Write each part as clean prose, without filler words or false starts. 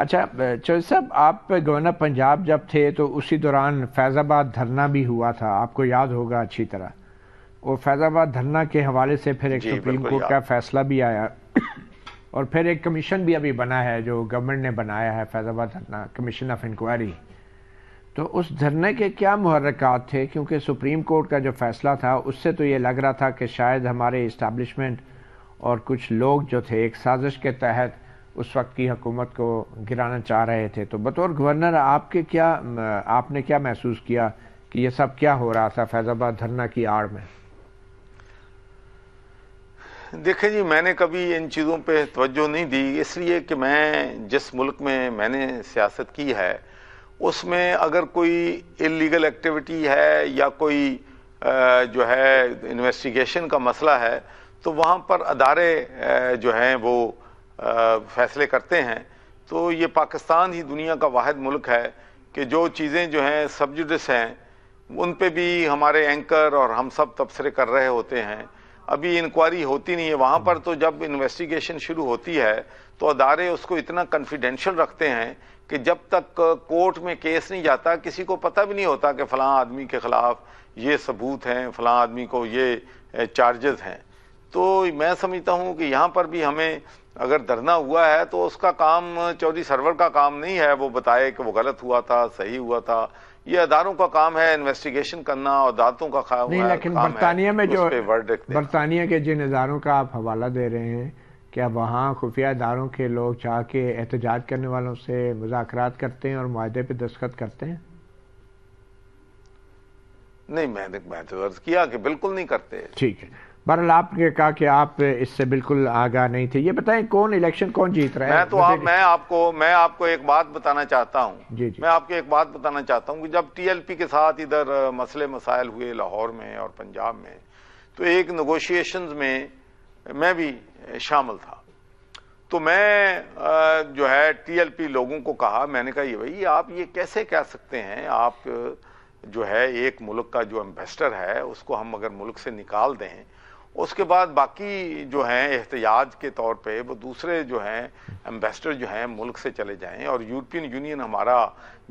اچھا چودھری صاحب، آپ گورنر پنجاب جب تھے تو اسی دوران فیض آباد دھرنا بھی ہوا تھا، آپ کو یاد ہوگا اچھی طرح. وہ فیض آباد دھرنا کے حوالے سے پھر ایک جی سپریم بالکل کورٹ کا یاد. فیصلہ بھی آیا اور پھر ایک کمیشن بھی ابھی بنا ہے جو گورنمنٹ نے بنایا ہے، فیض آباد دھرنا کمیشن آف انکوائری. تو اس دھرنے کے کیا محرکات تھے؟ کیونکہ سپریم کورٹ کا جو فیصلہ تھا اس سے تو یہ لگ رہا تھا کہ شاید ہمارے اسٹیبلشمنٹ اور کچھ لوگ جو تھے ایک سازش کے تحت اس وقت کی حکومت کو گرانا چاہ رہے تھے. تو بطور گورنر آپ نے کیا محسوس کیا کہ یہ سب کیا ہو رہا تھا فیض آباد دھرنا کی آڑ میں؟ دیکھیں جی، میں نے کبھی ان چیزوں پہ توجہ نہیں دی، اس لیے کہ میں جس ملک میں نے سیاست کی ہے اس میں اگر کوئی انلیگل ایکٹیویٹی ہے یا کوئی جو ہے انویسٹیگیشن کا مسئلہ ہے تو وہاں پر ادارے جو ہیں وہ فیصلے کرتے ہیں. تو یہ پاکستان ہی دنیا کا واحد ملک ہے کہ جو چیزیں جو ہیں سب جوڈس ہیں ان پہ بھی ہمارے اینکر اور ہم سب تبصرے کر رہے ہوتے ہیں. ابھی انکوائری ہوتی نہیں ہے وہاں پر، تو جب انویسٹیگیشن شروع ہوتی ہے تو ادارے اس کو اتنا کنفیڈینشیل رکھتے ہیں کہ جب تک کورٹ میں کیس نہیں جاتا کسی کو پتہ بھی نہیں ہوتا کہ فلاں آدمی کے خلاف یہ ثبوت ہیں، فلاں آدمی کو یہ چارجز ہیں. تو میں سمجھتا ہوں کہ یہاں پر بھی ہمیں اگر دھرنا ہوا ہے تو اس کا کام چودھری سرور کا کام نہیں ہے وہ بتائے کہ وہ غلط ہوا تھا صحیح ہوا تھا. یہ اداروں کا کام ہے انویسٹیگیشن کرنا اور عدالتوں کا کام ہے. نہیں، لیکن برطانیہ میں جو برطانیہ کے جن اداروں کا آپ حوالہ دے رہے ہیں، کیا وہاں خفیہ اداروں کے لوگ جا کے احتجاج کرنے والوں سے مذاکرات کرتے ہیں اور معاہدے پہ دستخط کرتے ہیں؟ نہیں، میں نے تو عرض کیا کہ بالکل نہیں کرتے. ٹھیک ہے. بہرحال آپ نے کہا کہ آپ اس سے بالکل آگاہ نہیں تھے. یہ بتائیں کون الیکشن کون جیت رہا ہے؟ میں آپ کو ایک بات بتانا چاہتا ہوں. جی جی. میں آپ کو ایک بات بتانا چاہتا ہوں کہ جب ٹی ایل پی کے ساتھ ادھر مسئلے مسائل ہوئے لاہور میں اور پنجاب میں، تو ایک نیگوشیشنز میں بھی شامل تھا. تو میں جو ہے ٹی ایل پی لوگوں کو کہا، میں نے کہا یہ بھائی آپ یہ کیسے کہہ سکتے ہیں، آپ جو ہے ایک ملک کا جو ایمبیسڈر ہے اس کو ہم اگر ملک سے نکال دیں اس کے بعد باقی جو ہیں احتجاج کے طور پہ وہ دوسرے جو ہیں ایمبیسڈر جو ہیں ملک سے چلے جائیں اور یورپین یونین ہمارا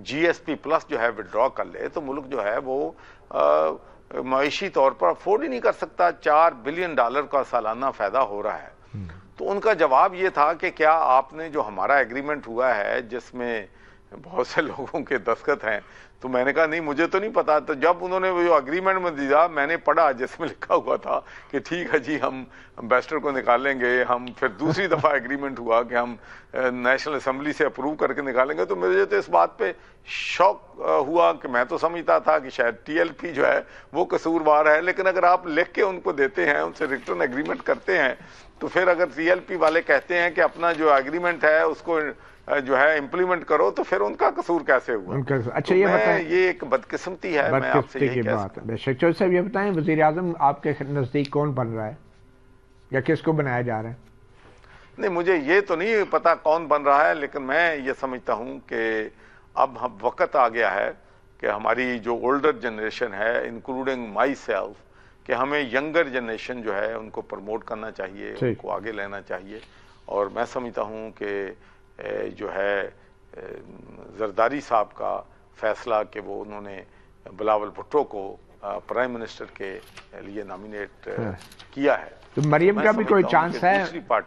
جی ایس پی پلس جو ہے وڈرا کر لے تو ملک جو ہے وہ معاشی طور پر افورڈ ہی نہیں کر سکتا. $4 بلین کا سالانہ فائدہ ہو رہا ہے. تو ان کا جواب یہ تھا کہ کیا آپ نے جو ہمارا ایگریمنٹ ہوا ہے جس میں بہت سے لوگوں کے دستخط ہیں، تو میں نے کہا نہیں مجھے تو نہیں پتا. تو جب انہوں نے وہ اگریمنٹ میں دیا میں نے پڑھا جس میں لکھا ہوا تھا کہ ٹھیک ہے جی ہم امبیسڈر کو نکالیں گے. ہم پھر دوسری دفعہ ایگریمنٹ ہوا کہ ہم نیشنل اسمبلی سے اپروو کر کے نکالیں گے. تو مجھے تو اس بات پہ شوق ہوا کہ میں تو سمجھتا تھا کہ شاید ٹی ایل پی جو ہے وہ قصوروار ہے، لیکن اگر آپ لکھ کے ان کو دیتے ہیں، ان سے ریٹرن ایگریمنٹ کرتے ہیں، تو پھر اگر ٹی ایل پی والے کہتے ہیں کہ اپنا جو ایگریمنٹ ہے اس کو جو ہے امپلیمنٹ کرو، تو پھر ان کا قصور کیسے ہوا؟ اچھا یہ بتائیں، یہ ایک بدقسمتی ہے. میں آپ سے یہی کہہ سکتا ہوں. بے شک. چودھری صاحب یہ بتائیں وزیر اعظم آپ کے نزدیک کون بن رہا ہے یا کس کو بنایا جا رہا ہے؟ نہیں مجھے یہ تو نہیں پتا کون بن رہا ہے، لیکن میں یہ سمجھتا ہوں کہ اب وقت آ گیا ہے کہ ہماری جو اولڈر جنریشن ہے انکلوڈنگ مائی سیلف، کہ ہمیں ینگر جنریشن جو ہے ان کو پروموٹ کرنا چاہیے، ان کو آگے لینا چاہیے. اور میں سمجھتا ہوں کہ جو ہے زرداری صاحب کا فیصلہ کہ وہ انہوں نے بلاول بھٹو کو پرائم منسٹر کے لیے نامینیٹ کیا ہے. تو مریم کا بھی کوئی چانس ہے؟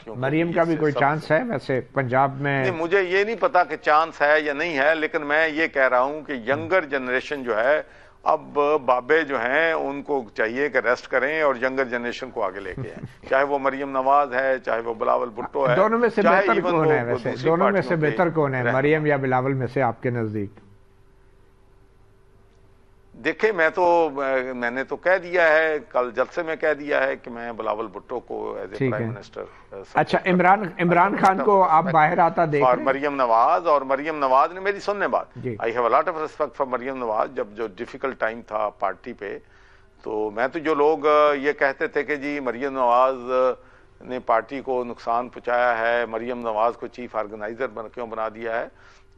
مریم کا بھی کوئی چانس ہے ویسے پنجاب میں؟ نہیں مجھے یہ نہیں پتا کہ چانس ہے یا نہیں ہے، لیکن میں یہ کہہ رہا ہوں کہ ینگر جنریشن جو ہے اب بابے جو ہیں ان کو چاہیے کہ ریسٹ کریں اور ینگر جنریشن کو آگے لے کے آئیں. چاہے وہ مریم نواز ہے، چاہے وہ بلاول بھٹو ہے. دونوں میں سے بہتر کون ہے ویسے؟ دونوں میں سے بہتر کون ہے، مریم یا بلاول میں سے آپ کے نزدیک؟ دیکھیں میں نے تو کہہ دیا ہے، کل جلسے میں کہہ دیا ہے کہ میں بلاول بھٹو کو ایز اے پرائم منسٹر. اچھا عمران خان کو آپ باہر آتا دیکھ رہے ہیں؟ مریم نواز، اور مریم نواز نے میری سننے بات، I have a lot of respect for Maryam Nawaz. جب جو ڈیفیکلٹ ٹائم تھا پارٹی پہ، تو میں تو جو لوگ یہ کہتے تھے کہ جی مریم نواز نے پارٹی کو نقصان پہنچایا ہے، مریم نواز کو چیف آرگنائزر کیوں بنا دیا ہے،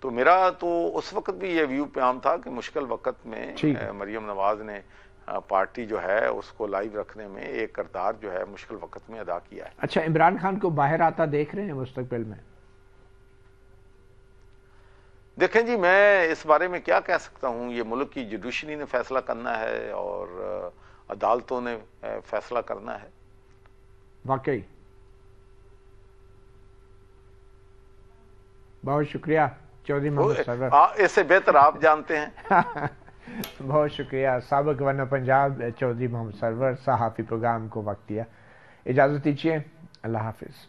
تو میرا تو اس وقت بھی یہ ویو پیام تھا کہ مشکل وقت میں مریم نواز نے پارٹی جو ہے اس کو لائیو رکھنے میں ایک کردار جو ہے مشکل وقت میں ادا کیا ہے. اچھا عمران خان کو باہر آتا دیکھ رہے ہیں مستقبل میں؟ دیکھیں جی، میں اس بارے میں کیا کہہ سکتا ہوں، یہ ملک کی جوڈیشری نے فیصلہ کرنا ہے اور عدالتوں نے فیصلہ کرنا ہے. واقعی بہت شکریہ چودھری محمد سرور. اس سے بہتر آپ جانتے ہیں. بہت شکریہ سابق گورنر پنجاب چودھری محمد سرور صحافی پروگرام کو وقت دیا. اجازت دیجیے. اللہ حافظ.